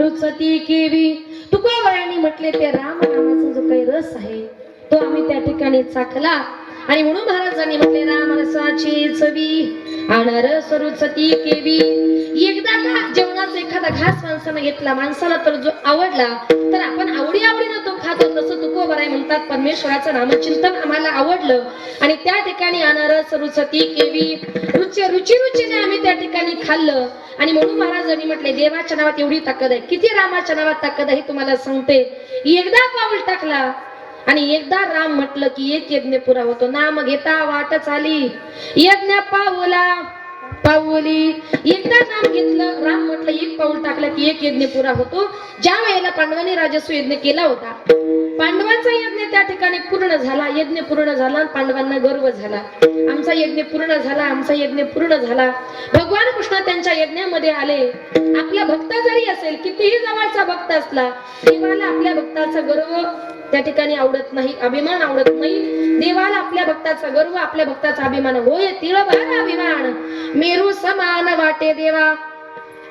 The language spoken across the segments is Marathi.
सरुसती केवी. तुकोबारायांनी म्हटले ते राम नामाचा जो काही रस आहे तो आम्ही त्या ठिकाणी चाखला आणि म्हणून महाराजांनी म्हटले राम रसाची चवी आणार सरुसती केवी. एकदा का जेवणाचा एखादा घास माणसानं घेतला, माणसाला तर जो आवडला तर आपण आवडी आवडीनं तो खातो. तसं तुकोबाराय म्हणतात परमेश्वराचं नामचिंतन आम्हाला आवडलं आणि त्या ठिकाणी आणार सरुसती केवी. रुचीने आम्ही त्या ठिकाणी खाल्लं आणि म्हणून महाराजांनी म्हटले देवाच्या नावात एवढी ताकद आहे. किती रामाच्या नावात ताकद आहे तुम्हाला सांगते. एकदा पाऊल टाकला आणि एकदा राम म्हटलं की एक यज्ञ पुरा होतो. नाम घेता वाट चाली यज्ञ पाऊली. एकदा नाम घेतलं, राम म्हटलं एक पाऊल टाकलं की एक यज्ञ पुरा होतो. ज्या वेळेला पांडवांनी राजस्व यज्ञ केला होता, पांडवांचा यज्ञ त्या ठिकाणी पूर्ण झाला. यज्ञ पूर्ण झाला, पांडवांना गर्व झाला, आमचा यज्ञ पूर्ण झाला, आमचा यज्ञ पूर्ण झाला. भगवान कृष्ण त्यांच्या यज्ञामध्ये आले. आपला भक्त जरी असेल, कितीही जवळचा भक्त असला, देवाला आपल्या भक्ताचा गर्व त्या ठिकाणी आवडत नाही, अभिमान आवडत नाही. देवाला आपल्या भक्ताचा गर्व, आपल्या भक्ताचा अभिमान होय. तिळभर अभिमान मेरू समान वाटे देवा.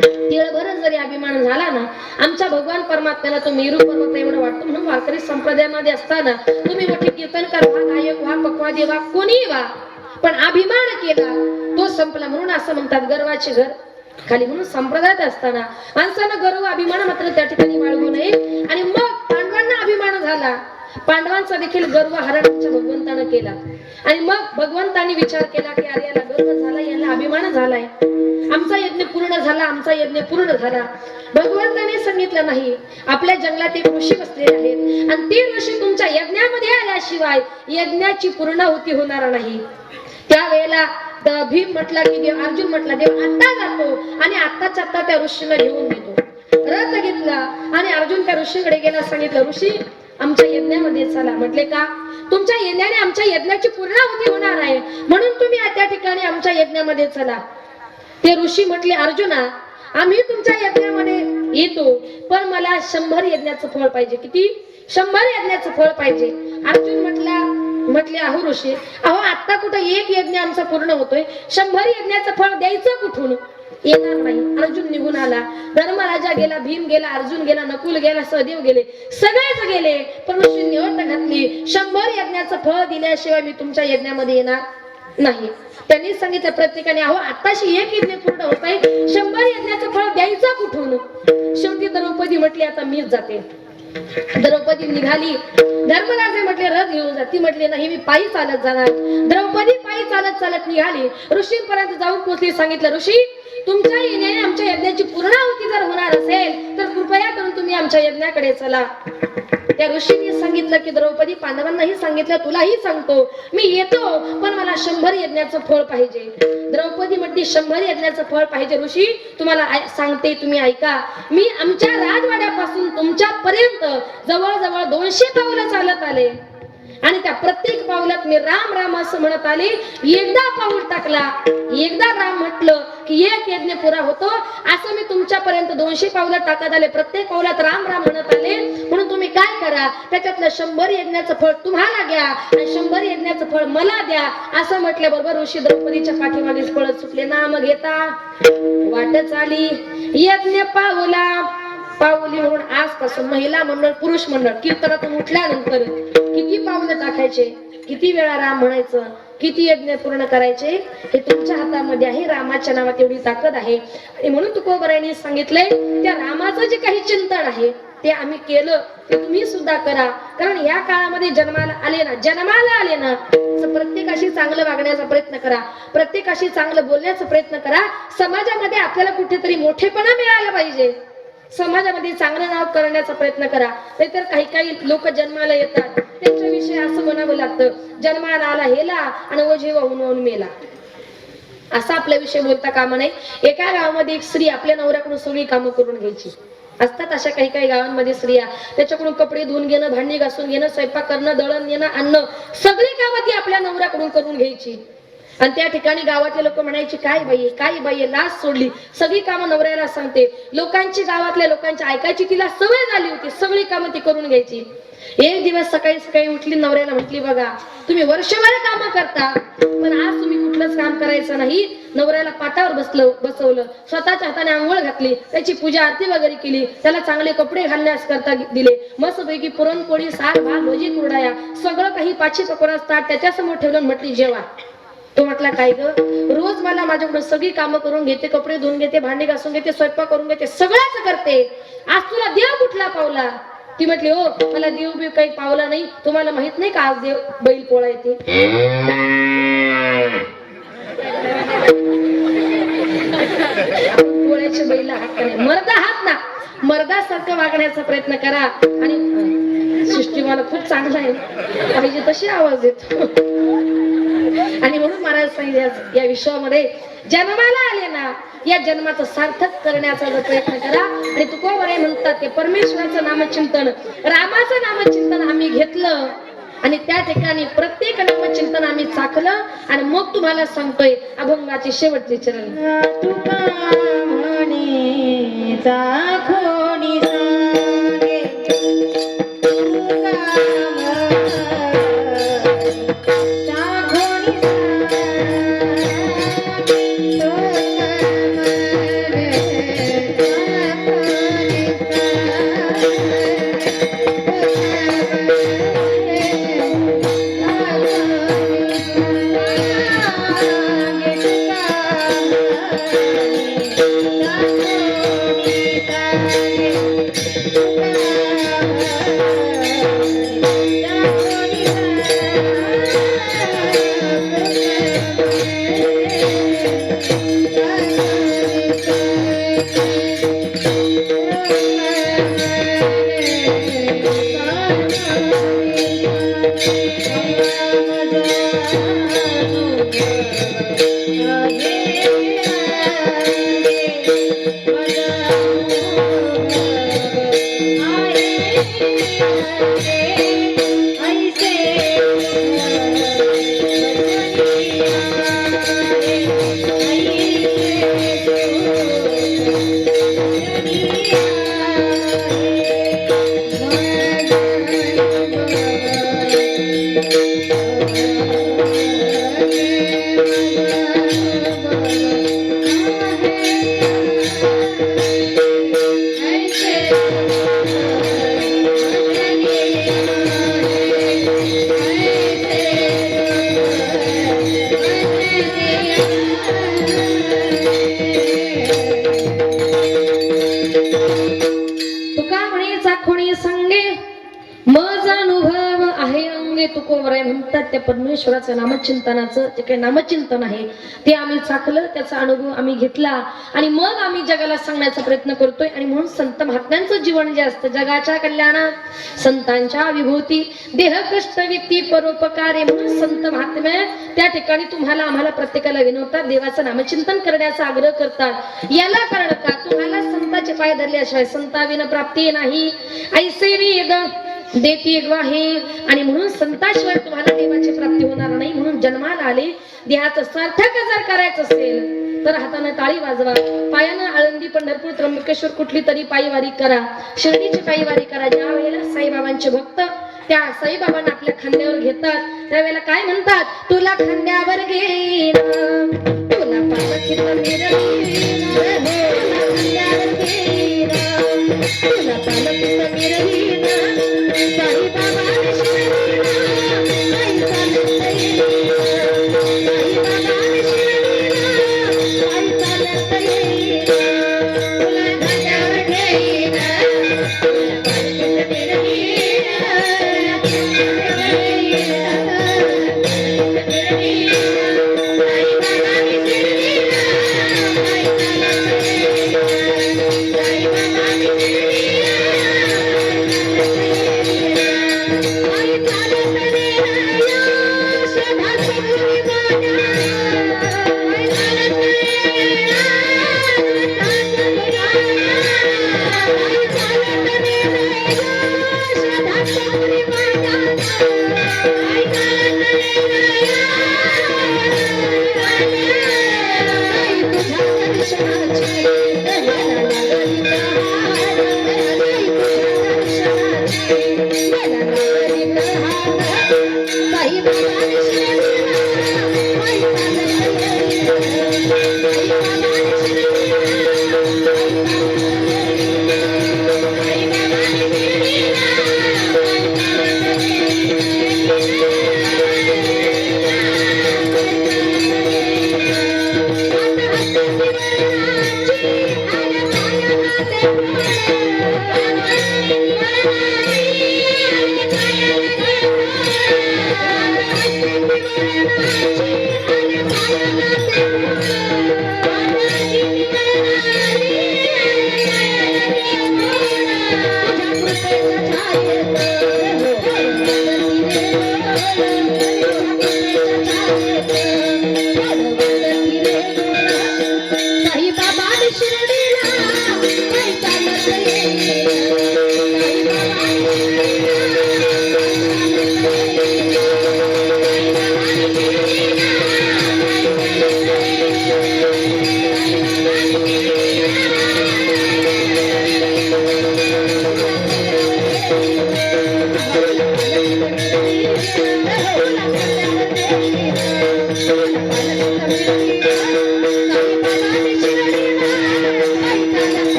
तिळभर जरी अभिमान झाला ना आमच्या भगवान परमात्म्याला तो मेरू पर्वत एवढं वाटतो. म्हणून वारकरी संप्रदायामध्ये असताना तुम्ही मोठे कीर्तनकार व्हा, गायक व्हा, पक्वादी व्हा, कोणीही व्हा, पण अभिमान केला तो संपला. म्हणून असं म्हणतात गर्वाचे घर खाली. म्हणून संप्रदायात असताना माणसानं गर्व अभिमान मात्र त्या ठिकाणी बाळगू नये. आणि मग पांडवांना अभिमान झाला, पांडवांचा देखील गर्व हरणाच्या भगवंतानं केला आणि मग भगवंतानी विचार केला की अरे याला गर्व झाला, याला अभिमान झालाय, आमचा यज्ञ पूर्ण झाला, आमचा यज्ञ पूर्ण झाला. भगवंताने सांगितलं नाही. आपल्या जंगलात एक ऋषी बसलेले आहेत आणि ते ऋषी तुमच्या यज्ञामध्ये आल्याशिवाय यज्ञाची पूर्णाहुती होणार नाही. त्यावेळेला भीम म्हटला की देव, अर्जुन म्हटला देव आता जातो आणि आत्ताच्या आता त्या ऋषीला घेऊन येतो. रथ घेतला आणि अर्जुन त्या ऋषीकडे गेला. सांगितलं ऋषी आमच्या यज्ञामध्ये चला. म्हटले का? तुमच्या येण्याने आमच्या यज्ञाची पूर्णाहुती होणार आहे, म्हणून तुम्ही त्या ठिकाणी आमच्या यज्ञामध्ये चला. ते ऋषी म्हटले अर्जुना आम्ही तुमच्या यज्ञामध्ये येतो, पण मला 100 यज्ञाचं फळ पाहिजे. किती? 100 यज्ञाचं फळ पाहिजे. अर्जुन म्हटले अहो ऋषी, अहो आता कुठं एक यज्ञ आमचा पूर्ण होतोय, 100 यज्ञाचं फळ द्यायचं कुठून? येणार नाही. अर्जुन निघून आला. धर्मराजा गेला, भीम गेला, अर्जुन गेला, नकुल गेला, सहदेव गेले, सगळेच गेले. पण ऋषींनी अट घातली 100 यज्ञाचं फळ दिल्याशिवाय मी तुमच्या यज्ञामध्ये येणार नाही. त्यांनी सांगितलं प्रत्येकाने अहो आताशी एक यज्ञ पूर्ण होत आहे, 100 यज्ञाचं फळ द्यायचं कुठून? शेवटी द्रौपदी म्हटली आता मीच जाते. द्रौपदी निघाली. धर्मराजे म्हटले रथ घेऊन जा. ती म्हटली नाही मी पायी चालत जाणार. द्रौपदी पायी चालत चालत निघाली. ऋषींपर्यंत जाऊन पोहोचली. सांगितलं ऋषी तुमच्या येण्याने आमच्या यज्ञाची पूर्णाहुती जर होणार असेल तर कृपया करून तुम्ही आमच्या यज्ञाकडे चला. त्या ऋषींनी सांगितलं की द्रौपदी पांडवांनाही सांगितलं तुलाही सांगतो मी येतो, पण मला 100 यज्ञाचं फळ पाहिजे. द्रौपदी म्हटली 100 यज्ञाचं फळ पाहिजे ऋषी, तुम्हाला सांगते तुम्ही ऐका. मी आमच्या राजवाड्यापासून तुमच्या पर्यंत जवळजवळ 200 पावलं चालत आले आणि त्या प्रत्येक पावलात मी राम राम असं म्हणत आले. एकदा पाऊल टाकला, एकदा राम म्हटलं की एक यज्ञ पुरा होतो. असं मी तुमच्यापर्यंत 200 पावलं टाकत आले, प्रत्येक पावलात राम राम म्हणत आले. म्हणून तुम्ही काय करा, त्याच्यातलं 100 यज्ञाचं फळ तुम्हाला घ्या आणि 100 यज्ञाचं फळ मला द्या. असं म्हटल्याबरोबर ऋषी द्रौपदीच्या पाठीमागेच पळत सुटले. नाम घेता वाट चाली यज्ञ पाऊली. म्हणून आजपासून महिला मंडळ, पुरुष मंडळ कीर्तनातून उठल्यानंतर किती पावलं टाकायचे, किती वेळा राम म्हणायचं, किती यज्ञ पूर्ण करायचे हे तुमच्या हातामध्ये आहे. रामाच्या नावात एवढी ताकद आहे. आणि म्हणून तुकोबारायांनी सांगितलंय त्या रामाचं जे काही चिंतन आहे ते आम्ही केलं ते तुम्ही सुद्धा करा. कारण या काळामध्ये जन्माला आले ना प्रत्येकाशी चांगलं वागण्याचा प्रयत्न करा, प्रत्येकाशी चांगलं बोलण्याचा प्रयत्न करा. समाजामध्ये आपल्याला कुठेतरी मोठेपणा मिळाला पाहिजे, समाजामध्ये चांगलं नाव करण्याचा प्रयत्न करा. नाहीतर काही लोक जन्माला येतात त्यांच्याविषयी असं म्हणावं लागतं जन्माला आला हेला आणि ओझे वाहून मेला, असं आपल्या विषयी बोलता कामा नये. एका गावामध्ये एक स्त्री आपल्या नवऱ्याकडून सगळी कामं करून घ्यायची. असतात अशा काही गावांमध्ये स्त्रिया, त्याच्याकडून कपडे धुवून घेणं, भांडी घासून घेणं, स्वयंपाक करणं, दळण नेणं, अन्न सगळी कामं ती आपल्या नवऱ्याकडून करून घ्यायची. आणि त्या ठिकाणी गावातले लोक म्हणायचे काय बाई लाज सोडली, सगळी कामं नवऱ्याला सांगते. गावातल्या लोकांची ऐकायची तिला सवय झाली होती, सगळी कामं ती करून घ्यायची. एक दिवस सकाळी उठली, नवऱ्याला म्हटली बघा तुम्ही वर्षभर कामं करता पण आज तुम्ही कुठलंच काम करायचं नाही, नवऱ्याला पाटावर बसवलं, स्वतःच्या हाताने आंघोळ घातली, त्याची पूजा आरती वगैरे केली, त्याला चांगले कपडे घालण्यास करता दिले, मस्तपैकी पुरणपोळी, सार भात, भजी, कुरडया सगळं काही पाची पकोरास ताट त्याच्या समोर ठेवलं, म्हटली जेवा. तो म्हटला काय ग, रोज मला माझ्याकडून सगळी कामं करून घेते, कपडे धुवून घेते, भांडी घासून घेते, स्वयंपाक करून घेते, सगळंच करते, आज तुला देव कुठला पावला? ती म्हटली हो मला देव बिव काही पावला नाही, तुम्हाला माहित नाही का आज देव बैल पोळा येते. पोळ्याच्या बैला हात का नाही, मर्दा हात ना, मर्दासारखं वागण्याचा प्रयत्न करा. आणि सृष्टी मला खूप चांगला आहे, पाहिजे तशी आवाज येतो. आणि म्हणून महाराज सांगितले या विश्वामध्ये जन्माला आले ना, या जन्माचं सार्थक करण्याचा जर प्रयत्न करा. आणि तुकोबरे म्हणतात ते परमेश्वराचं नामचिंतन, रामाचं नामचिंतन आम्ही घेतलं आणि त्या ठिकाणी प्रत्येक नामचिंतन आम्ही चाकलं. आणि मग तुम्हाला सांगतोय अभंगाचे शेवटचे चरण. तुका म्हणे चाखोनी सांगे, तुका तुकोबराय म्हणतात त्या परमेश्वराचं नामचिंतनाचं जे काही नामचिंतन आहे ते आम्ही चाखलं, त्याचा अनुभव आम्ही घेतला आणि मग आम्ही जगाला सांगण्याचा प्रयत्न करतोय. आणि म्हणून संत महात्म्यांचं जीवन जे असतं जगाच्या कल्याणात संतांच्या विभूती देह कष्ट व्यक्ती परोपकारे, म्हणून संत महात्म्य त्या ठिकाणी तुम्हाला आम्हाला प्रत्येकाला विनवतात, देवाचं नामचिंतन करण्याचा आग्रह करतात. याला कारण का, तुम्हाला संताचे पाय धरल्याशिवाय संताविन प्राप्ती नाही ऐसे वेद देती ग्वाही. आणि म्हणून संताशिवाय तुम्हाला देवाची प्राप्ती होणार नाही. म्हणून जन्माला आले, देहाचं सार्थक जर करायचं असेल तर हाताने टाळी वाजवा, पायानं आळंदी पंढरपूर त्र्यंबकेश्वर कुठली तरी पायवारी करा, शिर्डीची पायवारी करा. ज्या वेळेला साईबाबांचे भक्त त्या साईबाबांना आपल्या खांद्यावर घेतात त्यावेळेला काय म्हणतात, तुला खांद्यावर घेईन, तुला पालखीत मिरवीन, खांद्यावर घेईन, तुला पालखीत मिरवीन, साईबाबा शिरवीन, आई चालत येईन, साईबाबा शिरवीन, आई चालत येईन, तुला खांद्यावर घेईन, तुला पालखीत मिरवीन.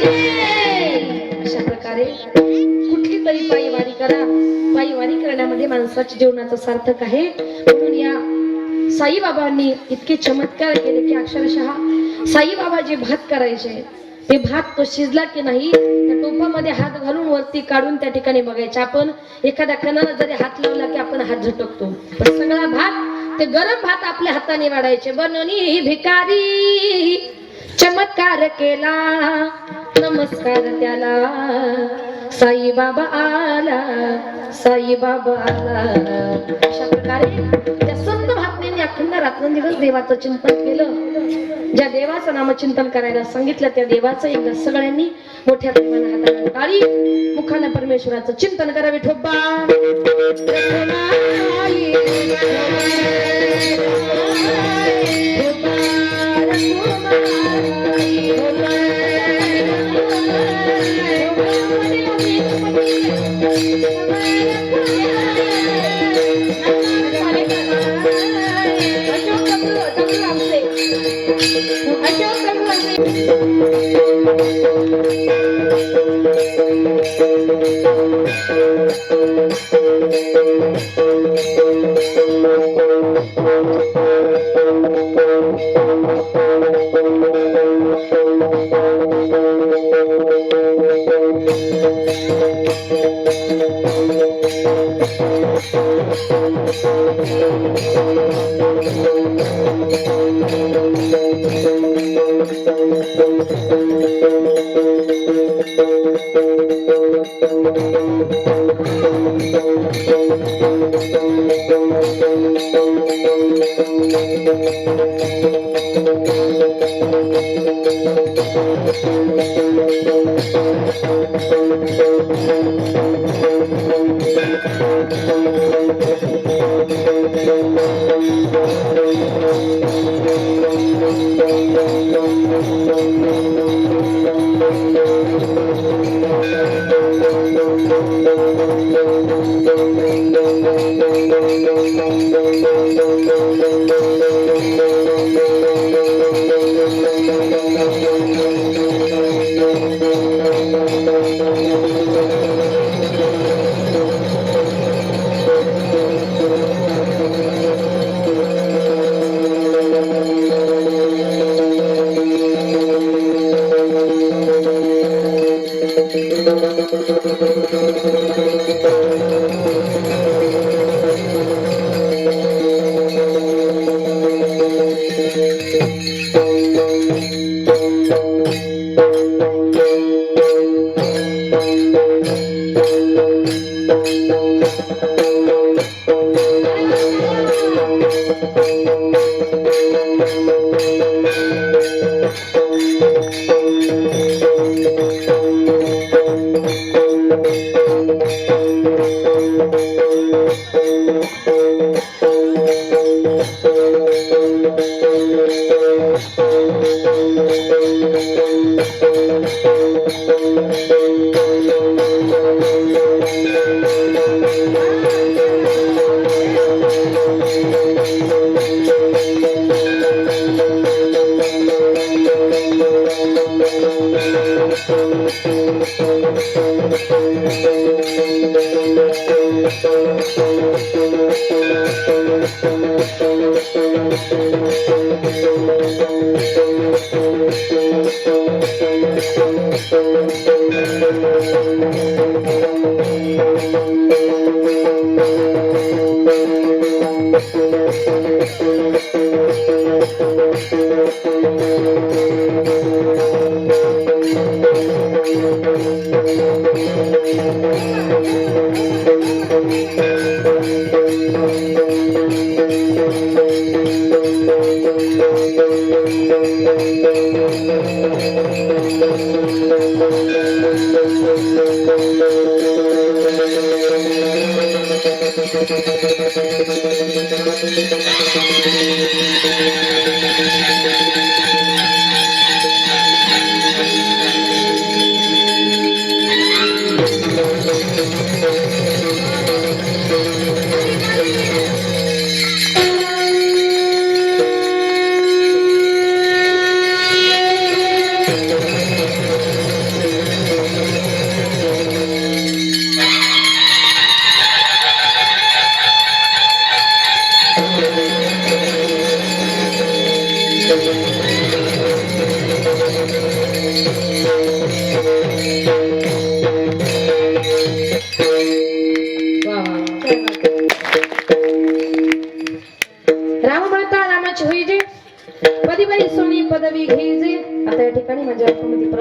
अशा प्रकारे कुठली तरी पायवारी करा. पायवारी करण्यामध्ये माणसाच्या जीवनाचं सार्थक आहे. म्हणून या साईबाबांनी इतके चमत्कार केले की अक्षरशः साईबाबा जे भात करायचे ते भात तो शिजला की नाही त्या टोपामध्ये हात घालून वरती काढून त्या ठिकाणी बघायचे. आपण एखाद्या कणाला जरी हात लावला की आपण हात झटकतो, पण सगळा भात ते गरम भात आपल्या हाताने वाढायचे. बनवणी भिकारी चमत्कार केला, नमस्कार त्याला, साईबाबा आला, साईबाबा आला. अशा प्रकारे त्या संत महात्म्यांनी अखंड रात्रंदिवस देवाचं चिंतन केलं. ज्या देवाचं नामचिंतन करायला सांगितलं त्या देवाचं एकदा सगळ्यांनी मोठ्या प्रेमाने हाताला टाळी मुखाने परमेश्वराचं चिंतन करा. विठोबा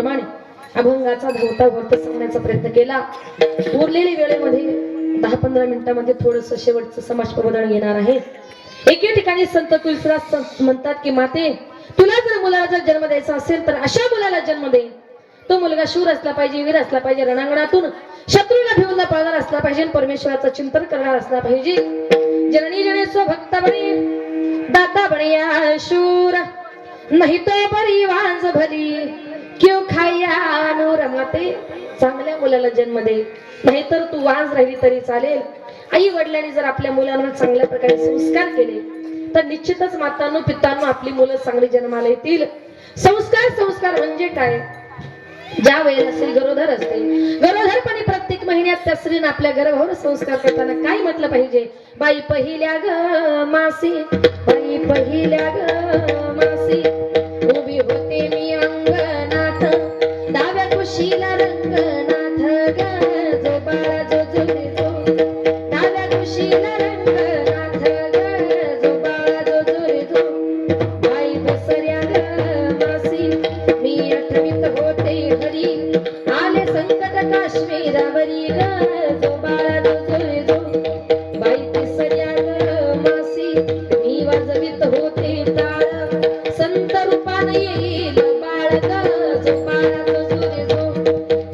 सांगितल्याप्रमाणे अभंगाचा धावता वर्त सांगण्याचा प्रयत्न केला. उरलेल्या वेळेमध्ये 10-15 मिनिटांमध्ये थोडस शेवटचं समाज प्रबोधन घेणार आहे. एके ठिकाणी संत तुलसीदास म्हणतात की माते, तुला जर मुलाला जर जन्म द्यायचा असेल तर अशा मुलाला जन्म दे. तो मुलगा शूर असला पाहिजे, वीर असला पाहिजे, रणांगणातून शत्रूला भिवून न पळणार असला पाहिजे, परमेश्वराचं चिंतन करणार असला पाहिजे. जननी जने भक्त बने दाता बनिया शूर, नाही तो बरी वांज भली क्यों खाया नूर. माते, चांगल्या मुलाला जन्म दे, नाहीतर तू वांज राहिली तरी चालेल. आई वडिलांनी जर आपल्या मुलांवर चांगल्या प्रकारे संस्कार केले तर निश्चितच मातांनो पितांनो आपली मुलं चांगली जन्माला येतील. संस्कार म्हणजे काय? ज्या वेळेला स्त्री गरोदर असते, गरोदरपणी प्रत्येक महिन्यात त्या स्त्रीने आपल्या गर्भावर संस्कार करताना काय म्हटलं पाहिजे? बाई पहिल्या ग मासी, बाई पहिल्या ग मासी, उभी होते मी अंगणात, डाव्या कुशीला रंगनाथ ग, जो बाळा जो जुले जो, डाव्या कुशीला रंगनाथ ग, जो बाळा जो जुले जो, बाई बसऱ्या ग मासी, मी आठवीत होते हरी, आले संकट काश्मीरावरी ग, जो बाळा जो जुले जो, बाई तिसऱ्या ग मासी, मी वाजवीत होते टाळ, संत रूपान येईल बाळ ग, जो बाळा जो जुले जो,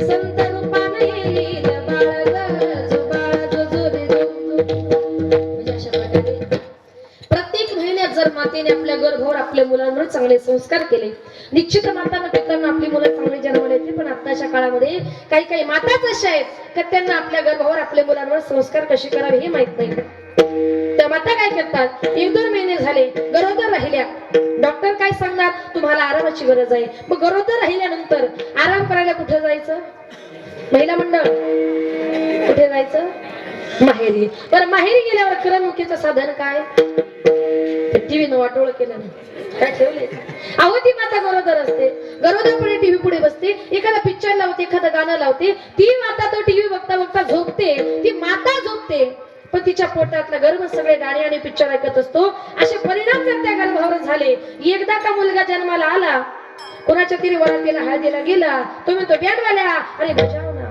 संत रूपान येईल बाळ ग, जो बाळा जो जुले जो. म्हणजे अशा प्रकारे प्रत्येक महिन्यात जर मातेने आपल्या गर्भावर आपल्या मुलांवर चांगले संस्कार केले, निश्चित मातांना पितांना आपली मुलं चांगली जन्माला येतील. पण आताच्या काळामध्ये काही माताच अशा आहेत की त्यांना आपल्या गर्भावर आपल्या मुलांवर संस्कार कसे करावे हे माहित नाही. त्या माता काय करतात, 1-2 महिने झाले गरोदर राहिल्या, डॉक्टर काय सांगणार, तुम्हाला आरामाची गरज आहे. मग गरोदर राहिल्यानंतर आराम करायला कुठे जायचं? महिला मंडळ कुठे जायचं? माहेरी. बरं, माहेरी गेल्यावर करमणुकीचं साधन काय? टीव्हीनं वाटोळ केलं नाही, काय ठेवले? अहो, ती माता गरोदर असते, गरोदरपणे टीव्ही पुढे बसते, एखादा पिक्चर लावते, एखादं गाणं लावते, ती माता तो टीव्ही बघता बघता झोपते, ती माता झोपते, पण तिच्या पोटातला गर्भ सगळे गाणी आणि पिक्चर ऐकत असतो. असे परिणाम जर त्या गर्भावर झाले, एकदा का मुलगा जन्माला आला, कोणाच्या तरी वरातीला हळदीला गेला, तुम्ही तो बँडवाल्या अरे बजाव ना.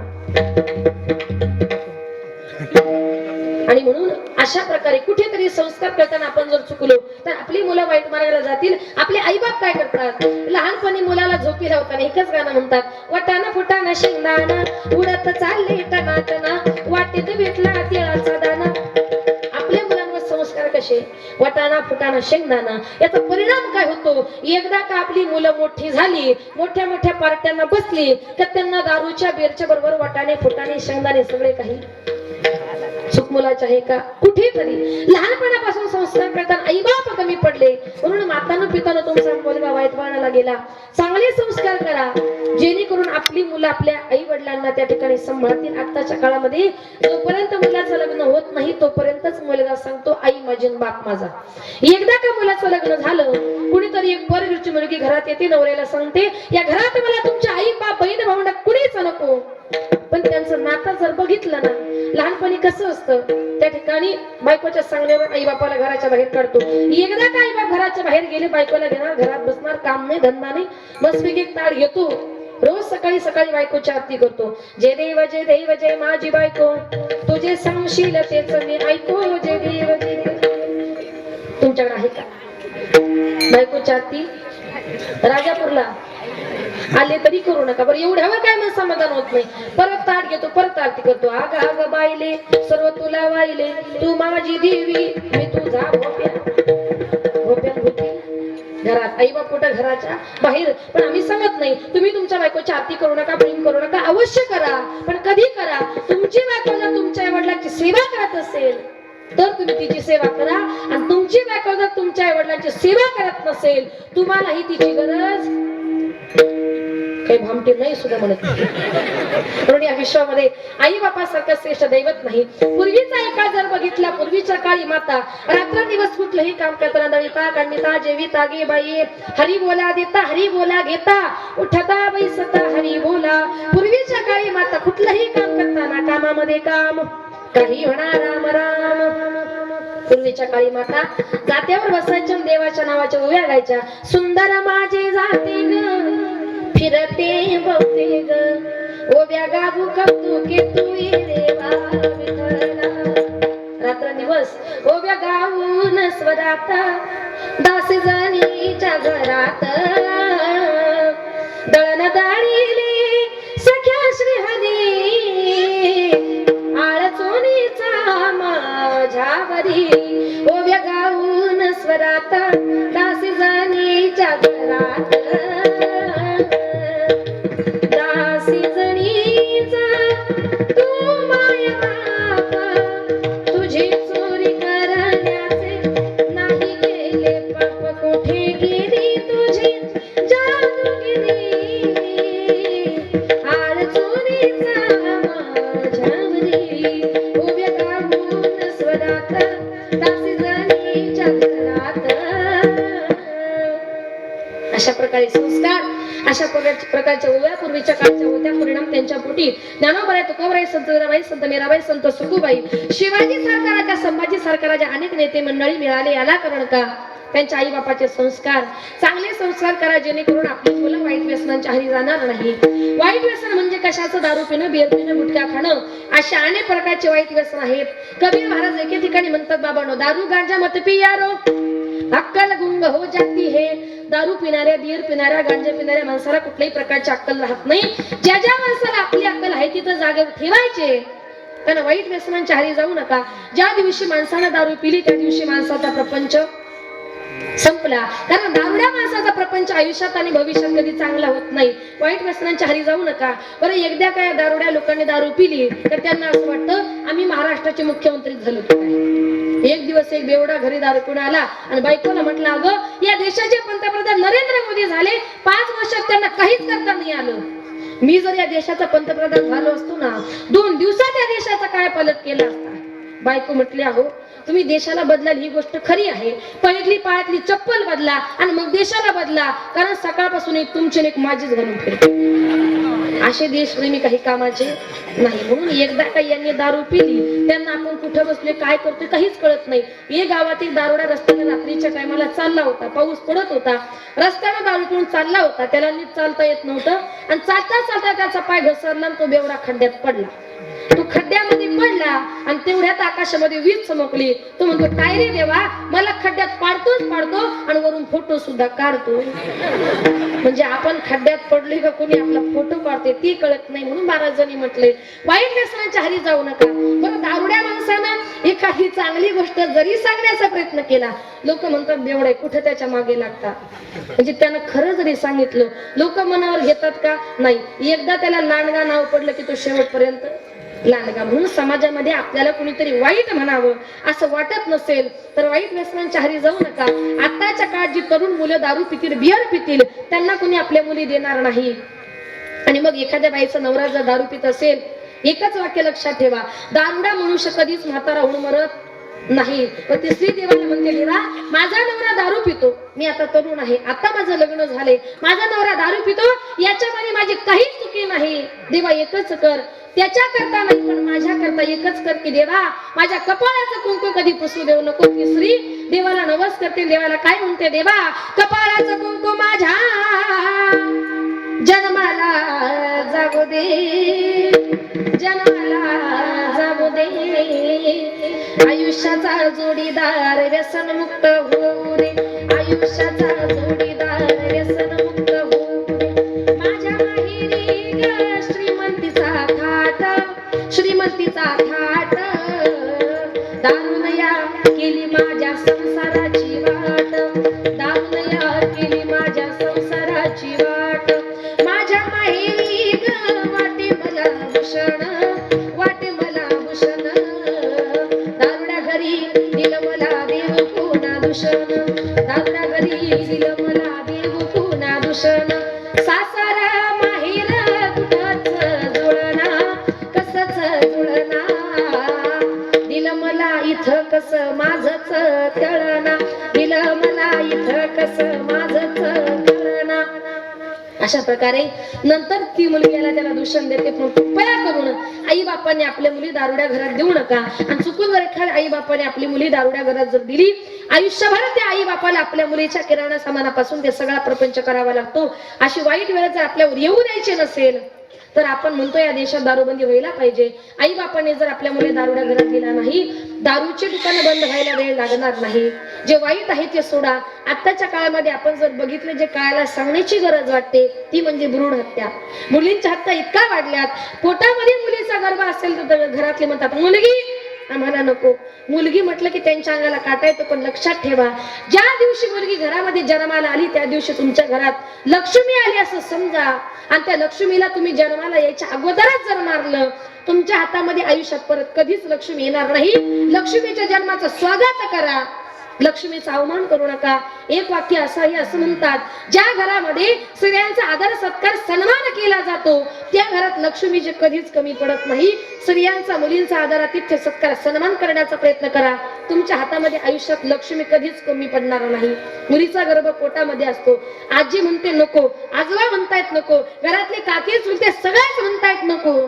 आणि म्हणून अशा प्रकारे कुठेतरी संस्कार करताना आपण जर चुकलो तर आपली मुलं वाईट मार्गाला जातील. आपले आईबाप काय करतात, लहानपणी मुलाला झोपी लावताना एकच गाणं म्हणतात, वटाना फुटाना शेंगदाणा उडत चालले टनाटना, वाटेत भेटला तिळाचा दाना. आपल्या मुलांवर संस्कार कसे? वटाना फुटाना शेंगदाणा. याचा परिणाम काय होतो? एकदा का आपली मुलं मोठी झाली, मोठ्या मोठ्या पार्ट्यांना बसली, तर त्यांना दारूच्या बेरच्या बरोबर वटाणे फुटाणे शेंगदाणे सगळे काही चूक मुलाचे आहे का? कुठेतरी लहानपणापासून संस्कार करताना आई बाप कमी पडले. म्हणून मातानं पितानं तुमचा मुलगा वाईट वळणाला गेला, चांगले संस्कार करा, जेणेकरून आपली मुलं आपल्या आई वडिलांना त्या ठिकाणी सांभाळतील. आताच्या काळामध्ये जोपर्यंत मुलाचं लग्न होत नाही तोपर्यंतच मुलगा सांगतो आई माझी बाप माझा. एकदा का मुलाचं लग्न झालं, कुणीतरी एक परगिरची मुलगी घरात येते, नवऱ्याला सांगते, या घरात मला तुमच्या आई बाप बहीण भावंड कुणीच नको. पण त्यांचं नातं जर बघितलं ना, लहानपणी कसं असतं, त्या ठिकाणी बायकोच्या सांगण्यावर आई बापाला घराच्या बाहेर काढतो. एकदा का आई बाप घराच्या बाहेर गेले, बायकोला घेणार, घरात बसणार, काम नाही धंदा नाही, बसपैकी एक ताट घेतो, रोज सकाळी सकाळी बायकोची आरती करतो. जय देव जय माझी बायको, तुझे सांगशील तेच मी ऐको, जय देव जय देव. तुमच्याकडे आहे का बायकोची आरती? राजापूरला आले तरी करू नका बरं, एवढ्यावर काय मन समाधान होत नाही. परत ताट घेतो, परत आरती करतो. आग आग बाईले सर्व तुला वाईले, तू माझी देवी मी तुझा भोप्या. भोप्या होती घरात, आई बाप कुठं घराच्या बाहेर. पण आम्ही सांगत नाही तुम्ही तुमच्या बायकोची आरती करू नका, प्रेम करू नका, अवश्य करा, पण कधी करा? तुमची बायको जर तुमच्या वडिलांची सेवा करत असेल तर तुम्ही तिची सेवा करा, आणि तुमची बायको जर तुमच्या वडिलांची सेवा करत नसेल, तुम्हालाही तिची गरज काही भामटी नाही सुद्धा म्हणत. म्हणून या विश्वामध्ये आई बापासारखं श्रेष्ठ दैवत नाही. पूर्वीचा एका जर बघितला, पूर्वीच्या काळी माता रात्रंदिवस कुठलंही काम करताना दळिता कांडिता जेविता गे बाई, हरी बोला देता हरी बोला घेता, उठता बैसता हरी बोला. पूर्वीच्या काळी माता कुठलंही काम करताना कामामध्ये काम, काही म्हणा राम राम. पूर्वीच्या काळी माता जात्यावर बसायच्या, देवाच्या नावाच्या ओव्या गायच्या. सुंदर माझे जाते ग फिरते बघते ग ओव्या गाऊ कौतुके तू देवा विठ्ठला. रात्रंदिवस ओव्या गाऊन स्वरात दासी जणीच्या घरात दळण दाळीले सख्या श्रीहरी आळचोनीचा माझ्यावरी ओव्या गाऊन स्वरात दासी जणीच्या घरात दासी जणीचा तू माया बाप तुझी चोरी करण्याचे नाही गेले पाप कोठे गेली तुझी जादूगिरी आळचोनीचा माझ्यावरी उभ्या गाऊन स्वरात दासी जणीच्या घरात. अशा प्रकारे संस्कार अशा प्रकारच्या ओव्या पूर्वीच्या काळच्या होत्या. परिणाम त्यांच्या पोटी ज्ञानोबाई, तुकोबाई, संत वीराबाई, संत मीराबाई, संत सुखूबाई, शिवाजी सरकाराच्या, संभाजी सरकाराच्या अनेक नेते मंडळी मिळाले. याला कारण का? त्यांच्या आई बापाचे संस्कार. चांगले संस्कार करा जेणेकरून आपली मुलं वाईट व्यसनांच्या आहारी जाणार नाही. वाईट व्यसन म्हणजे कशाचं? दारू पिणं, बियर पिणं, गुटखा खाणं, अशा अनेक प्रकारचे वाईट व्यसन आहेत. कबीर महाराज एके ठिकाणी म्हणतात, बाबांनो दारू गांजा मत पियारो अक्कल गुंग हो जाती है. दारू पिणाऱ्या, बियर पिणाऱ्या, गांजा पिणाऱ्या माणसाला कुठल्याही प्रकारची अक्कल राहत नाही. ज्या ज्या माणसाला आपली अक्कल आहे तिथं जागेवर ठेवायचे. त्यांना वाईट व्यसनांच्या आहारी जाऊ नका. ज्या दिवशी माणसानं दारू पिली त्या दिवशी माणसाचा प्रपंच संपला. कारण दारुड्या माणसाचा प्रपंच आयुष्यात आणि भविष्यात कधी चांगला होत नाही. वाईट व्यसनांच्या आहारी जाऊ नका. बरं, एकदा काय दारुड्या लोकांनी दारू पिली तर त्यांना असं वाटतं आम्ही महाराष्ट्राचे मुख्यमंत्री झालो की काय. एक दिवस एक बेवडा घरी दारू पिऊन आला आणि बायकोला म्हटलं, अगं या देशाचे पंतप्रधान नरेंद्र मोदी झाले, 5 वर्षात त्यांना काहीच करता नाही आलं. मी जर या देशाचा पंतप्रधान झालो असतो ना, 2 दिवसात या देशाचा काय पालट केला असता. बायको म्हटली, अहो तुम्ही देशाला बदलाल ही गोष्ट खरी आहे, पहिली पायातली चप्पल बदला आणि मग देशाला बदला. कारण सकाळपासून एक तुमचे एक माझीच घालून फिरते. असे देशप्रेमी काही कामाचे नाही. म्हणून एकदा काही यांनी दारू पिली, त्यांना आपण कुठं बसले काय करतोय काहीच कळत नाही. एक गावातील दारुडा रस्त्याने रात्रीच्या टायमाला चालला होता. पाऊस पडत होता. रस्त्याने दारू पिऊन चालला होता. त्याला नीट चालता येत नव्हतं आणि चालता चालता त्याचा पाय घसरला आणि तो बेवडा खड्ड्यात पडला. तो खड्ड्यामध्ये पडला आणि तेवढ्यात आकाशामध्ये वीज चमकली. तो म्हणतो, काय रे देवा, मला खड्ड्यात पाडतोच पाडतो आणि वरून फोटो सुद्धा काढतो. म्हणजे आपण खड्ड्यात पडले का कोणी आपला फोटो काढते ती कळत नाही. म्हणून महाराजांनी म्हटले वाईट व्यसनांच्या आहारी जाऊ नका. बरं, दारुड्या माणसानं एखादी चांगली गोष्ट जरी सांगण्याचा प्रयत्न केला, लोक म्हणतात बेवडे, कुठे त्याच्या मागे लागतात. म्हणजे त्यानं खरं जरी सांगितलं लोक मनावर घेतात का? नाही. एकदा त्याला लांडगा नाव पडलं की तो शेवटपर्यंत लांडगा. म्हणून समाजामध्ये आपल्याला कुणीतरी वाईट म्हणावं असं वाटत नसेल तर वाईट व्यसनांच्या आहारी जाऊ नका. आताच्या काळात जी तरुण मुलं दारू पितील, बियर पितील, त्यांना कुणी आपल्या मुली देणार नाही. आणि मग एखाद्या बाईचा नवरा जर दारू पित असेल, एकच वाक्य लक्षात ठेवा, दारुडा मनुष्य कधीच म्हातारा होऊन मरत नाही. पण ती स्त्री देवाला म्हणते, देवा माझा नवरा दारू पितो, मी आता तरुण आहे, आता माझं लग्न झाले, माझा नवरा दारू पितो, याच्यामध्ये माझी काहीच चुकी नाही. देवा एकच कर, त्याच्या करता नाही पण माझ्या करता एकच कर की देवा माझ्या कपाळाचं कुंकू कधी पुसू देऊ नको. ती स्त्री देवाला नवस करते. देवाला काय म्हणते, देवा कपाळाचं कुंकू माझ्या जन्माला जागू दे, जन्माला जागू दे. आयुष्याचा जोडीदार व्यसन मुक्त होऊ दे, आयुष्याचा जोडीदार व्यसन मुक्त होऊ दे. माझ्या माहेरी ग श्रीमंतीचा थाट, श्रीमंतीचा थाट, दारुनया केली माझ्या संसाराची वाट, दारुनया केली माझ्या संसाराची वाट. माझ्या माहेरी ग वाटे मला भूषण, वाटे मला भूषण, दारुड्या घरी दिलं मला देव कोणा दूषण, दारुड्या घरी दिलं मला देव कोणा दूषण. सासरा माहेर कुठंच जुळना, कसंच जुळना, दिलं मला इथं कसं माझं अशा प्रकारे नंतर ती मुलगी याला त्याला दूषण देते, पण कृपया करून आई बापाने आपल्या मुली दारुड्या घरात देऊ नका. आणि चुकून जर एखाद्या आई बापाने आपली मुली दारुड्या घरात जर दिली, आयुष्यभर त्या आई बापाला आपल्या मुलीच्या किराणा सामानापासून ते सगळा प्रपंच करावा लागतो. अशी वाईट वेळ जर आपल्यावर येऊ द्यायची नसेल तर आपण म्हणतो या देशात दारूबंदी व्हायला पाहिजे. आई बापाने जर आपल्या मुली दारुड्या घरात दिला नाही, दारूची दुकानं बंद व्हायला वेळ लागणार नाही. जे वाईट आहे ते सोडा. आताच्या काळामध्ये आपण जर बघितलं, जे काळाला सांगण्याची गरज वाटते ती म्हणजे भ्रूण हत्या. मुलींच्या हत्या इतका वाढल्यात. पोटामध्ये मुलीचा गर्भ असेल तर घरातले म्हणतात मुलगी आम्हाला नको. मुलगी म्हटलं की त्यांच्या अंगाला काटा येतो. पण लक्षात ठेवा, ज्या दिवशी मुलगी घरामध्ये जन्माला आली त्या दिवशी तुमच्या घरात लक्ष्मी आली असं समजा. आणि त्या लक्ष्मीला तुम्ही जन्माला यायच्या अगोदरच जर मारलं, तुमच्या हातामध्ये आयुष्यात परत कधीच लक्ष्मी येणार नाही. लक्ष्मीच्या जन्माचं स्वागत करा, लक्ष्मीचा अवमान करू नका. एक वाक्य असंही असं म्हणतात, ज्या घरामध्ये स्त्रियांचा आदर सत्कार सन्मान केला जातो त्या घरात लक्ष्मीचे कधीच कमी पडत नाही. स्त्रियांचा मुलींचा आदर आतिथ्य सत्कार सन्मान करण्याचा प्रयत्न करा. तुमच्या हातामध्ये आयुष्यात लक्ष्मी कधीच कमी पडणार नाही. मुलीचा गर्भ पोटामध्ये असतो. आजी म्हणते नको, आजोबा म्हणतायत नको, घरातले काकी चुलते सगळ्याच म्हणतायत नको.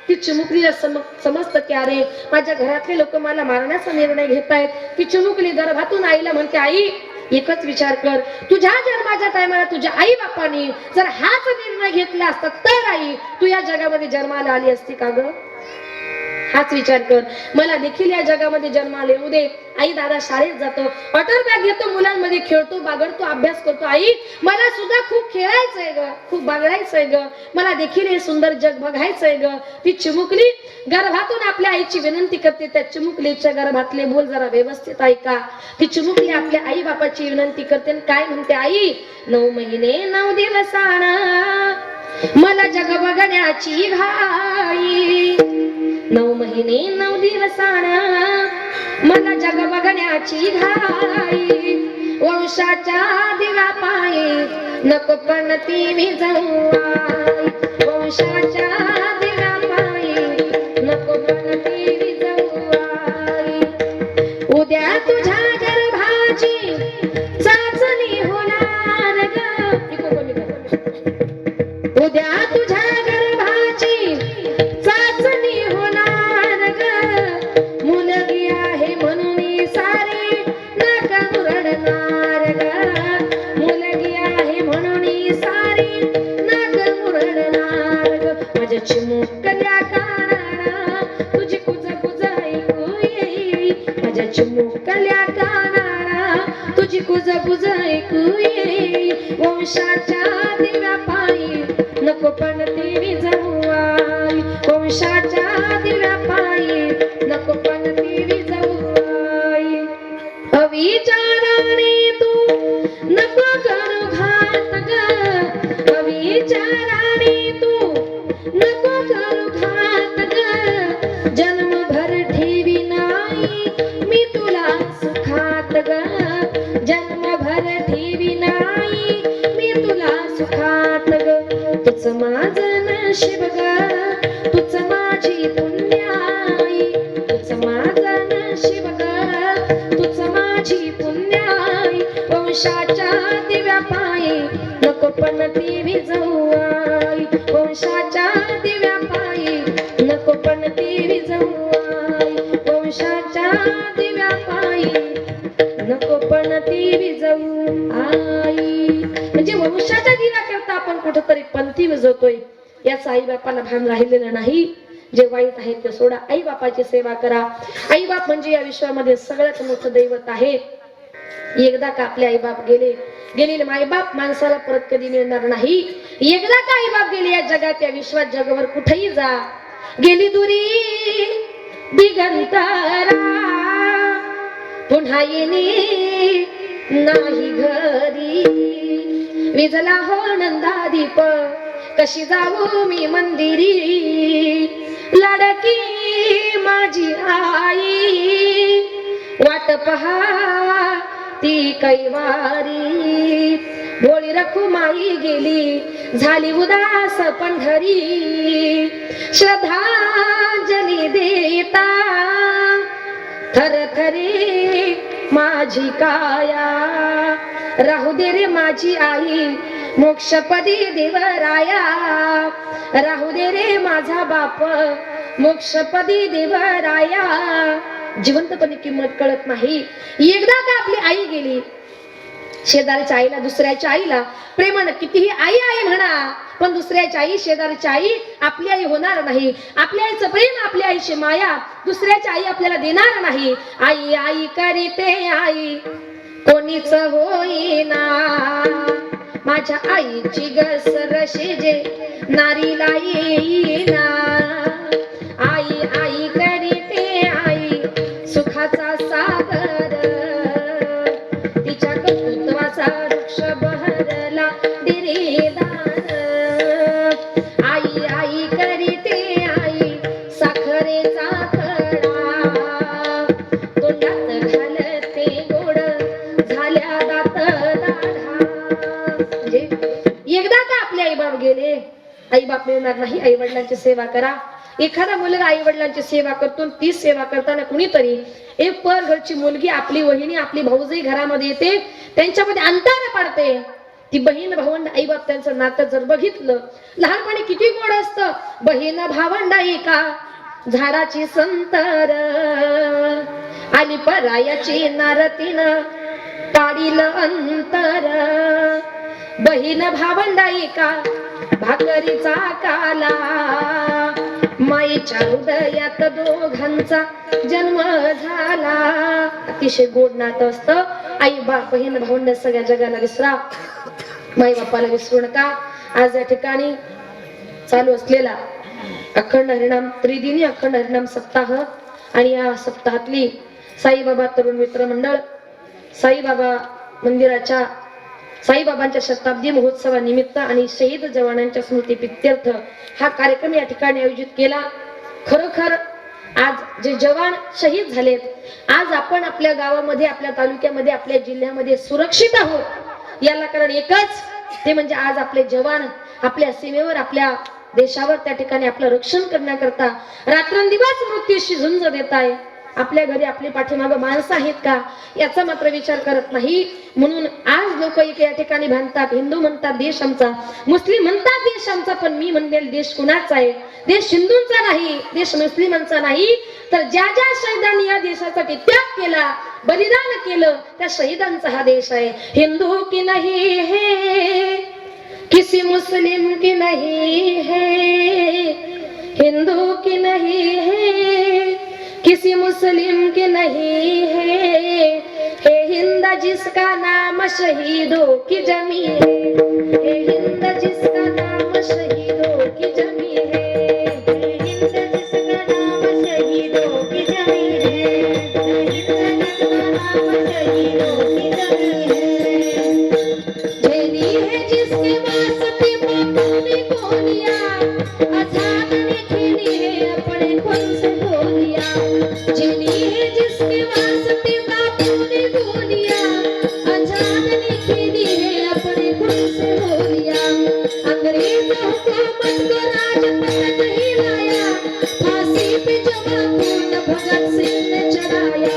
ती चिमुकलीला समजतं की अरे माझ्या घरातले लोक मला मारण्याचा निर्णय घेतायत. ती चिमुकली गर्भातून आईला म्हणते, आई एकच विचार कर, तुझ्या जन्माच्या टायमाला तुझ्या आई बापानी जर हाच निर्णय घेतला असता तर आई तू या जगामध्ये जन्माला आली असती का ग? हाच विचार कर. मला देखील या जगामध्ये जन्माला येऊ दे. आई दादा शाळेत जातो, वॉटर बॅग घेतो, मुलांमध्ये खेळतो, बागडतो, अभ्यास करतो. आई मला सुद्धा खूप खेळायचंय ग, खूप बागडायचंय ग, मला देखील हे सुंदर जग बघायचंय ग. ती चिमुकली गर्भातून आपल्या आईची विनंती करते. त्या चिमुकलीच्या गर्भातले बोल जरा व्यवस्थित ऐका. ती चिमुकली आपल्या आई बापाची विनंती करते आणि काय म्हणते, आई 9 महिने 9 दिवसाना मला जग बघण्याची घाई. 9 महिने 9 दिवसाना मला जग बघण्याची घाई. वंशाच्या दिव्या पायी नको पण ती विजवाई. वंशाच्या दिव्या पायी नको पण ती विजवाई. उद्या तुझ्या गर्भाची चाचणी होणार ग. उद्या तुझ्या गर्भाची चाचणी होणार ग. मुलगी आहे म्हणून सारी नका मुरडणार ग. मुलगी आहे म्हणून सारी नका मुरडणार ग. माझ्या चिमुकल्या कानाला तुझी कुज कुज ऐकू येई. माझ्या चिमुकल्या कानाला तुझी कुज कुज ऐकू येई. वंशाच्या दिव्या पायी नको पण ती विजवाई. वंशाच्या दिव्या पायी नको पण ती विजवाई. अविचाराने तू नको करू घात ग. अविचाराने तू नको करू घात ग. जन्मभर ठेवी नाही मी तुला सुखात ग. जन्मभर ठेवी नाही मी तुला सुखात ग. तुझ माझं नशीब ग, तुझ माझी पुण्याई. तुझ माझं नशीब ग, तुझ माझी पुण्याई. वंशाच्या दिव्या पायी नको पण ती विजवाई. वंशाच्या दिव्या पायी नको पण ती विजवाई. वंशाच्या दिव्या पायी नको पण ती विजवाई. म्हणजे वंशाच्या दिव्या करता आपण कुठेतरी पंथी विजवतोय याचा आई बापाला भान राहिलेलं नाही. जे वाईट आहे ते सोडा. आई बापाची सेवा करा. आई बाप म्हणजे या विश्वामध्ये सगळ्यात मोठं दैवत आहे. एकदा का आपले आई बाप गेले, गेलेले आई बाप माणसाला परत कधी मिळणार नाही. एकदा का आई बाप गेले या जगात या विश्वात जगभर कुठेही जा, गेली दुरी दिगंतरा पुन्हा येणे नाही घरी. विजला हो नंदा दीप कशी जाऊ मी मंदिरी. लाडकी माझी आई वाट पहा ती कैवारी. भोळी रखुमाई गेली झाली उदास पंढरी. श्रद्धांजली देता थरथरे माझी काया. राहू दे रे माझी आई मोक्षपदी देवराया राहू दे रे माझा बाप, मोक्षपदी देवराया. जिवंतपणी किंमत कळत नाही. एकदा का आपली आई गेली, शेजारच्या आईला, दुसऱ्याच्या आईला प्रेमानं कितीही आई आई म्हणा, पण दुसऱ्याची आई, शेजारची आई आपली आई होणार नाही. आपल्या आईचं प्रेम, आपल्या आईची माया दुसऱ्याची आई आपल्याला देणार नाही. आई आई करीते आई कोणीच होईना, माझ्या आईची गसर शिजे नारीला येईना. आई आई करीते आई सुखाचा सागर, तिच्या कर्तृत्वाचा वृक्ष बहरला दिरेदार. आई आई करीते आई साखरेचा खडा, तोंडात घालते गोड झाल्या दात दाढा. म्हणजे एकदा का आपले आई बाप गेले, आई बाप मिळणार नाही. आई वडिलांची सेवा करा. एखादा मुलगा आई वडिलांची सेवा करतो, ती सेवा करताना कुणीतरी एक पर घरची मुलगी, आपली वहिनी, आपली भाऊजाई घरामध्ये येते, त्यांच्यामध्ये अंतर पडते. ती बहीण भावंड, आई बाप त्यांचं नातं जर बघितलं, लहानपणी किती गोड असतं. बहीण भावंड एका झाडाची संतर, आली परायाची नारतीन पाडील अंतर. बहीण भावंड एका भाकरीचा काला, माईच्या हृदयात दोघांचा जन्म झाला. अतिशय गोड नातं असतं. आई बाप, बहीण भावंड सगळ्या जगाला विसरा, माई बापाला विसरू नका. आज या ठिकाणी चालू असलेला अखंड हरिनाम, त्रिदिनी अखंड हरिनाम सप्ताह, आणि या सप्ताहातली साईबाबा तरुण मित्र मंडळ, साईबाबा मंदिराच्या, साईबाबांच्या शताब्दी महोत्सवानिमित्त आणि शहीद जवानांच्या स्मृती प्रित्यर्थ हा कार्यक्रम या ठिकाणी आयोजित केला. खरोखर आज जे जवान शहीद झालेत, आज आपण आपल्या गावामध्ये, आपल्या तालुक्यामध्ये, आपल्या जिल्ह्यामध्ये सुरक्षित आहोत, याला कारण एकच, ते म्हणजे आज आपले जवान आपल्या सीमेवर, आपल्या देशावर, त्या ठिकाणी आपलं रक्षण करण्याकरता रात्रंदिवस मृत्यूशी झुंज देत आहे. आपल्या घरी आपली पाठीमागं माणसं आहेत का, याचा मात्र विचार करत नाही. म्हणून आज लोक या ठिकाणी भांडतात. हिंदू म्हणतात देश आमचा, मुस्लिम म्हणतात देश आमचा, पण मी म्हणेल देश कुणाचा आहे? देश हिंदूंचा नाही, देश मुस्लिमांचा नाही, तर ज्या ज्या शहीदांनी या देशासाठी त्याग केला, बलिदान केलं, त्या शहीदांचा हा देश आहे. हिंदू की नहीं है, किसी मुस्लिम की नहीं है, हिंदू की नहीं है, किसी मुस्लिम की नहीं है, हे हिंद जिसका नाम शहीदों की जमी है, हे हिंद जिसका नाम शहीदों की जमी है, हे हिंद जिसका नाम शहीदों की जमी है, हे हिंद जिसका नाम शहीदों की जमी है. झेली है जिसके वास्ते बापू ने गोलियां, आजाद ने खेली है अपने खून से गोलियां. झेली है जिसके वास्ते बापू ने गोलियां, आजाद ने खेली है अपने खून से गोलियां. अंग्रेजों हुकूमत को राजपथ नहीं लाया, फांसी पे जमा खून भगत सिंह ने चढ़ाया,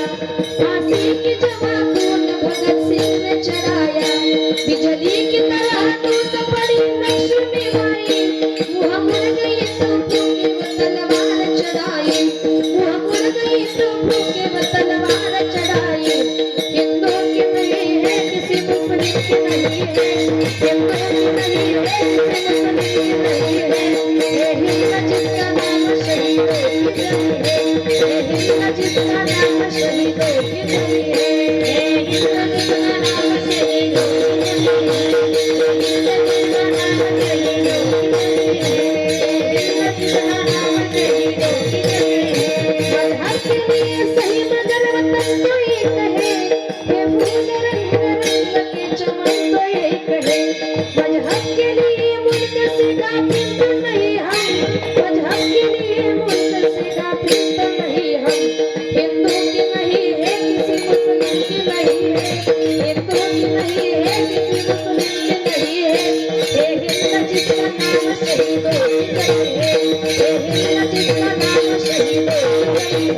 फांसी की जमा खून भगत सिंह ने चढ़ाया. बिजली की तरह टूट पड़ी लक्ष्मीबाई, मुँह मुड़ गई तो फूके वो तलवार चढ़ाई, मुँह मुड़ गई तो फूके वो तलवार चढ़ाई. हिंदू की नहीं है, किसी मुस्लिम की नहीं है, हिंदू की नहीं है, किसी मुस्लिम की नहीं है, ये हिंद जिसका नाम शहीदों की जमी है, ये हिंद जिसका नाम शहीदों की जमी है, ये हिंद जिसका नाम शहीदों की जमी है, ये हिंद जिसका नाम शहीदों की जमी है, ये हिंद जिसका नाम शहीदों की जमी है. मजहब के लिए सही मगर वतन तो एक है, ये फूल रंग रंग के चमन तो एक है. मजहब के लिए मुल्क से गाफिल तो नहीं हम, मजहब के लिए मुल्क से गाफिल तो नहीं हम. हिंदू की नहीं है, किसी मुस्लिम की नहीं है, हिंदू की नहीं है, किसी मुस्लिम की नहीं है, ये हिंद जिसका नाम शहीदों की जमी है, ये हिंद जिसका नाम शहीदों की जमी अशा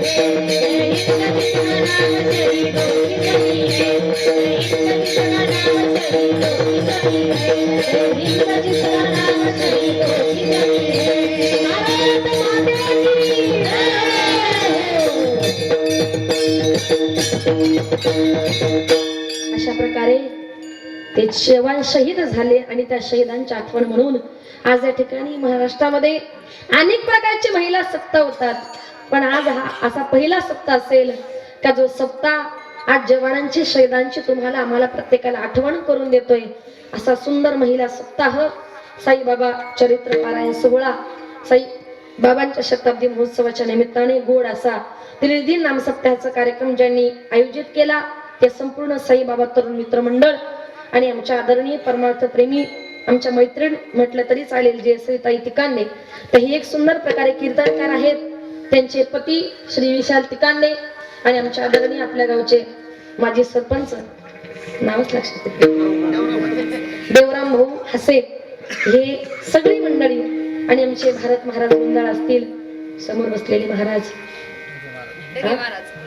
प्रकारे ते जवान शहीद झाले आणि त्या शहीदांची आठवण म्हणून आज या ठिकाणी महाराष्ट्रामध्ये अनेक प्रकारचे महिला सप्ताह होतात, पण आज हा असा पहिला सप्ताह असेल का जो सप्ताह आज जवानांची शहीदांची तुम्हाला आम्हाला प्रत्येकाला आठवण करून देतोय. असा सुंदर महिला सप्ताह साईबाबा चरित्र पारायण सोहळा साई बाबांच्या शताब्दी महोत्सवाच्या निमित्ताने गोड असा त्रिदिन नाम सप्ताहाचा कार्यक्रम ज्यांनी आयोजित केला ते संपूर्ण साईबाबा तरुण मित्र मंडळ आणि आमच्या आदरणीय परमार्थ प्रेमी आमच्या मैत्रीण म्हटलं तरी चालेल जे सविताई तिकांडे. तर ही एक सुंदर प्रकारे कीर्तनकार आहेत. त्यांचे पती श्री विशाल तिकांडे आणि आमच्या आदरणीय आपल्या गावचे माजी सरपंच नावच लक्षात देवराम भाऊ हसे हे सगळी मंडळी आणि आमचे भारत महाराज मंडळ असतील समोर बसलेले महाराज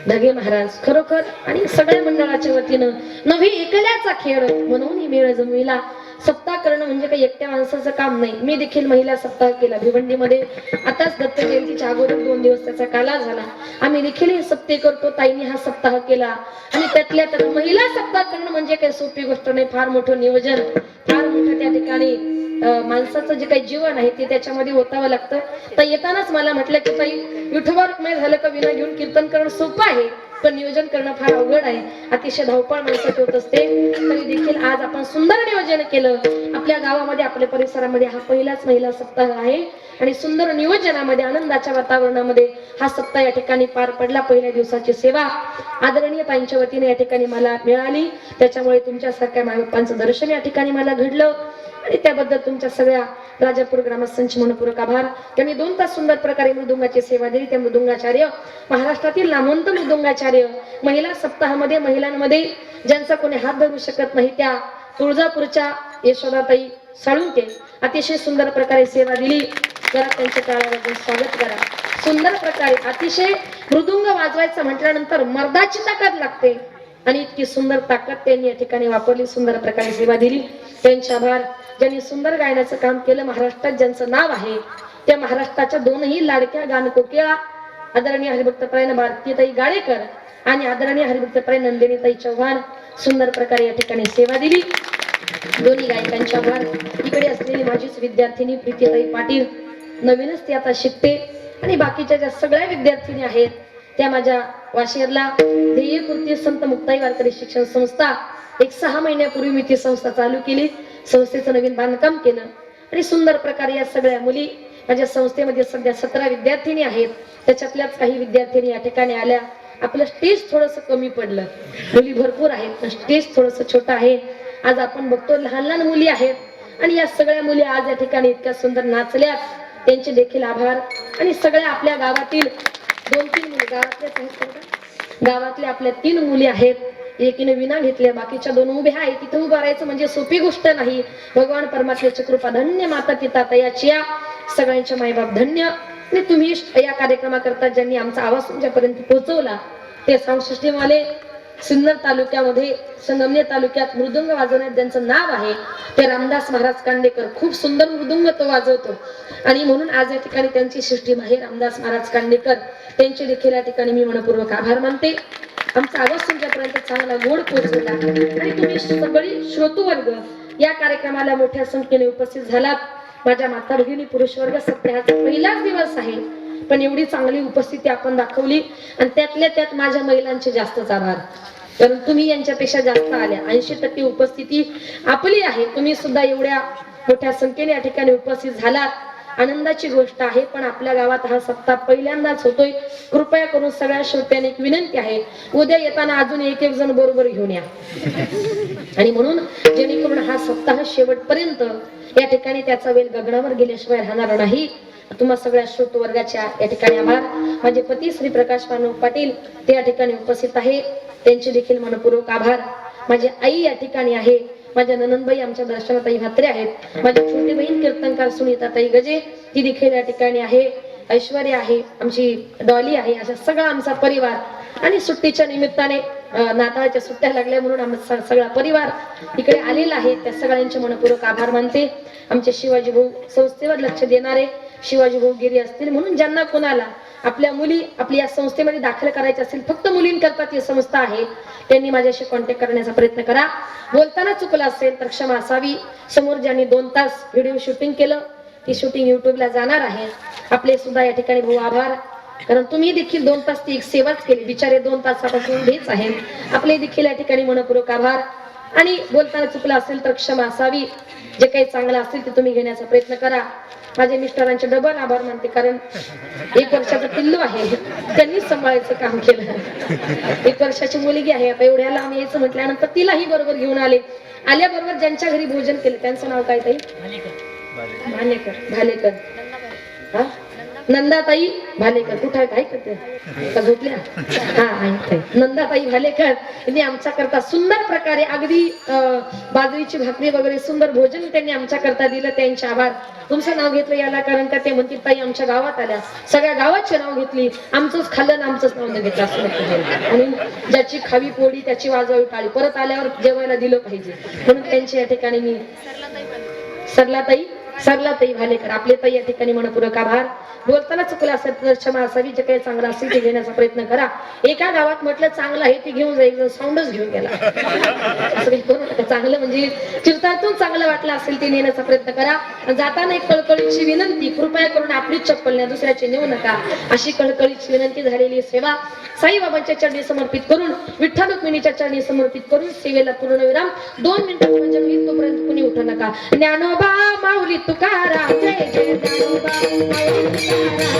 ढगे महाराज खरोखर आणि सगळ्या मंडळाच्या वतीनं नवी एकल्याचा खेळ म्हणून ही मेळ जमविला. सप्ताह करणं म्हणजे काही एकट्या माणसाचं काम नाही. मी देखील महिला सप्ताह केला भिवंडीमध्ये. आताच दत्त जयंतीच्या अगोदर 2 दिवस त्याचा काला झाला. आम्ही देखील हे सप्ताह करतो. ताईंनी हा सप्ताह केला आणि त्यातल्या त्यात महिला सप्ताह करणं म्हणजे काही सोपी गोष्ट नाही. फार मोठं नियोजन, फार मोठं त्या ठिकाणी माणसाचं जे काही जीवन आहे ते त्याच्यामध्ये ओतावं लागतं. तर येतानाच मला म्हटलं की ताई विठोबा रुक्माई झालं का विना घेऊन कीर्तन करणं सोपं आहे, पण नियोजन करणं फार अवघड आहे. अतिशय धावपळ माणसाची होत असते. तरी देखील आज आपण सुंदर नियोजन केलं. आपल्या गावामध्ये आपल्या परिसरामध्ये हा पहिलाच महिला सप्ताह आहे आणि सुंदर नियोजनामध्ये आनंदाच्या वातावरणामध्ये हा सप्ताह या ठिकाणी पार पडला. पहिल्या दिवसाची सेवा आदरणीय ताईंच्या वतीने या ठिकाणी मला मिळाली. त्याच्यामुळे तुमच्यासारख्या मायबापांचं दर्शन या ठिकाणी मला घडलं आणि त्याबद्दल तुमच्या सगळ्या राजापूर ग्रामस्थांचे मनपूर्वक आभार. त्यांनी 2 तास सुंदर प्रकारे मृदुंगाची सेवा दिली. त्या मृदुंगाचार्य महाराष्ट्रातील नामवंत मृदुंगाचार्य महिला सप्ताहामध्ये महिलांमध्ये ज्यांचा कोणी हात धरू शकत नाही त्या तुळजापूरच्या यशोदाताई साळुंके अतिशय सुंदर प्रकारे सेवा दिली. जरा त्यांच्या टाळ्यावर स्वागत करा. सुंदर प्रकारे अतिशय मृदुंग वाजवायचं म्हटल्यानंतर मर्दाची ताकद लागते आणि इतकी सुंदर ताकद त्यांनी या ठिकाणी वापरली. सुंदर प्रकारे सेवा दिली. त्यांचे आभार. ज्यांनी सुंदर गायनाचं काम केलं. महाराष्ट्रात ज्यांचं नाव आहे त्या महाराष्ट्राच्या 2ही लाडक्या गानकोकिळा आदरणीय हरिभक्तपरायण भारतीताई गाडेकर आणि आदरणीय हरिभक्तपरायण नंदिनीताई चव्हाण सुंदर प्रकारे या ठिकाणी सेवा दिली. दोन्ही गायकांचे आभार. इकडे असलेली माझीच विद्यार्थिनी प्रीतीताई पाटील नवीनच ती आता शिकते आणि बाकीच्या ज्या सगळ्या विद्यार्थिनी आहेत त्या माझ्या वाशेरला ध्येयपूर्ती संत मुक्ताई वारकरी शिक्षण संस्था एक 6 महिन्यापूर्वी मी ती संस्था चालू केली. संस्थेचं नवीन बांधकाम केलं आणि सुंदर प्रकारे या सगळ्या मुली माझ्या संस्थेमध्ये सध्या 17 विद्यार्थिनी आहेत. त्याच्यातल्याच काही विद्यार्थिनी या ठिकाणी आल्या. आपलं स्टेज थोडंसं कमी पडलं. मुली भरपूर आहेत पण स्टेज थोडंसं छोटं आहे. आज आपण बघतो लहान लहान मुली आहेत आणि या सगळ्या मुली आज या ठिकाणी इतक्या सुंदर नाचल्यात. त्यांचे देखील आभार. आणि सगळ्या आपल्या गावातील 2-3 मुली गावातल्या आपल्या 3 मुली आहेत. एकीने विना घेतल्या, बाकीच्या 2 उभ्या आहेत. तिथे उभं राहायचं म्हणजे सोपी गोष्ट नाही. भगवान परमात्म्याची कृपा. धन्य माता पिता तयाचिया सगळ्यांचे मायबाप धन्य. आणि तुम्ही या कार्यक्रमाकरता ज्यांनी आमचा आवाज तुमच्यापर्यंत पोहोचवला ते सावसृष्टीवाले सिन्नर तालुक्यामध्ये संगमनेर तालुक्यात मृदुंग वाजवण्यात ज्यांचं नाव आहे ते रामदास महाराज कांडेकर. खूप सुंदर मृदुंग तो वाजवतो आणि म्हणून आज या ठिकाणी त्यांची सृष्टी आहे रामदास महाराज कांडेकर. त्यांचे देखील या ठिकाणी मी मनपूर्वक आभार मानते. आमचा आवाज तुमच्यापर्यंत चांगला गोड पोहोचवला आणि तुम्ही सगळी श्रोतूवर्ग या कार्यक्रमाला मोठ्या संख्येने उपस्थित झालात. माझ्या माता भगिनी पुरुष वर्ग सप्ताहाचा पहिलाच दिवस आहे पण एवढी चांगली उपस्थिती आपण दाखवली आणि त्यातल्या त्यात माझ्या महिलांचे जास्तच आभार. कारण तुम्ही यांच्यापेक्षा जास्त आल्या. 80% उपस्थिती आपली आहे. तुम्ही सुद्धा एवढ्या मोठ्या संख्येने या ठिकाणी उपस्थित झालात. आनंदाची गोष्ट आहे. पण आपल्या गावात हा सप्ताह पहिल्यांदाच होतोय. कृपया करून सगळ्या श्रोत्यांनी एक विनंती आहे उद्या येताना अजून 1-1 जण बरोबर घेऊन या आणि म्हणून जेणेकरून हा सप्ताह शेवटपर्यंत या ठिकाणी त्याचा वेळ गगनावर गेल्याशिवाय राहणार नाही. तुम्हा सगळ्या श्रोत वर्गाच्या या ठिकाणी आभार. माझे पती श्री प्रकाश पांडू पाटील ते या ठिकाणी उपस्थित आहे. त्यांचे देखील मनपूर्वक आभार. माझी आई या ठिकाणी आहे. माझ्या ननंदबाई आमच्या दर्शनाताई म्हात्रे आहेत. माझी छोटी बहीण कीर्तनकार सुनीताताई गजे ती देखील या ठिकाणी आहे. ऐश्वर्या आहे, आमची डॉली आहे, अशा सगळा आमचा परिवार. आणि सुट्टीच्या निमित्ताने नाताळच्या सुट्ट्या लागल्या म्हणून आमचा सगळा परिवार इकडे आलेला आहे. त्या सगळ्यांचे मनपूर्वक आभार मानते. आमचे शिवाजी भाऊ संस्थेवर लक्ष देणारे शिवाजी भाऊ गिरी असतील, म्हणून ज्यांना कोणाला आपल्या मुली आपल्या या संस्थेमध्ये दाखल करायचे असेल, फक्त मुलींकरता ती संस्था आहे, त्यांनी माझ्याशी कॉन्टॅक्ट करण्याचा प्रयत्न करा. बोलताना चुकलं असेल तर क्षमा असावी. समोर ज्यांनी 2 तास व्हिडिओ शूटिंग केलं, ती शूटिंग युट्यूबला जाणार आहे. आपले सुद्धा या ठिकाणी भाऊ आभार, कारण तुम्ही देखील 2 तास ती एक सेवाच केली. बिचारे 2 तासापासून हेच आहे. आपले देखील या ठिकाणी मनपूर्वक आभार. आणि बोलताना चुकलं असेल तर क्षमा असावी. जे काही चांगलं असेल ते तुम्ही घेण्याचा प्रयत्न करा. माझ्या मिस्टरांचे डबल आभार मानते, कारण 1 वर्षाचा पिल्लू आहे, त्यांनी सांभाळायचं काम केलं. 1 वर्षाची मुलगी आहे. आता एवढ्या लांब यायचं म्हटल्यानंतर तिलाही बरोबर घेऊन आले. आल्याबरोबर ज्यांच्या घरी भोजन केलं त्यांचं नाव काय ताई? भालेकर. हा, नंदाताई भालेकर. कुठं आहे? काय करते का? झोपल्या? हा आहे. नंदाताई भालेकर यांनी आमच्या करता सुंदर प्रकारे अगदी बाजरीची भाकरी वगैरे सुंदर भोजन त्यांनी आमच्या करता दिलं. त्यांचे आभार. तुमचं नाव घेतलं याला कारण का ते म्हणतील ताई आमच्या गावात आल्या, सगळ्या गावाची नाव घेतली, आमचंच खाल्लं ना आमचंच नाव न घेतलं असं नक्की. म्हणून ज्याची खावी पोळी त्याची वाजवावी टाळी, परत आल्यावर जेवायला दिलं पाहिजे. म्हणून त्यांच्या या ठिकाणी मी सरलाताई भालेकर आपले ताई या ठिकाणी मनपूर्वक आभार. बोलताना चुकलं असेल तर क्षमा असावी. जे काही चांगलं असेल ते घेण्याचा प्रयत्न करा. एका गावात म्हटलं चांगलं आहे ते घेऊन जाईल, साऊंडच घेऊन गेला. असं काही करू नका. चांगलं म्हणजे चिरतातून चांगलं वाटलं असेल ते नेण्याचा प्रयत्न करा. जाताना एक कळकळीची विनंती, कृपया करून आपलीच चप्पल न्या, दुसऱ्याची नेऊ नका, अशी कळकळीची विनंती. झालेली सेवा साईबाबांच्या चरणी समर्पित करून, विठ्ठल रुक्मिणीच्या चरणी समर्पित करून सेवेला पूर्णविराम. 2 मिनिटात म्हणजे होईल तोपर्यंत कुणी उठू नका. ज्ञानोबा माऊली तुकाराम, जय जय ज्ञानोबा माऊली तुकाराम.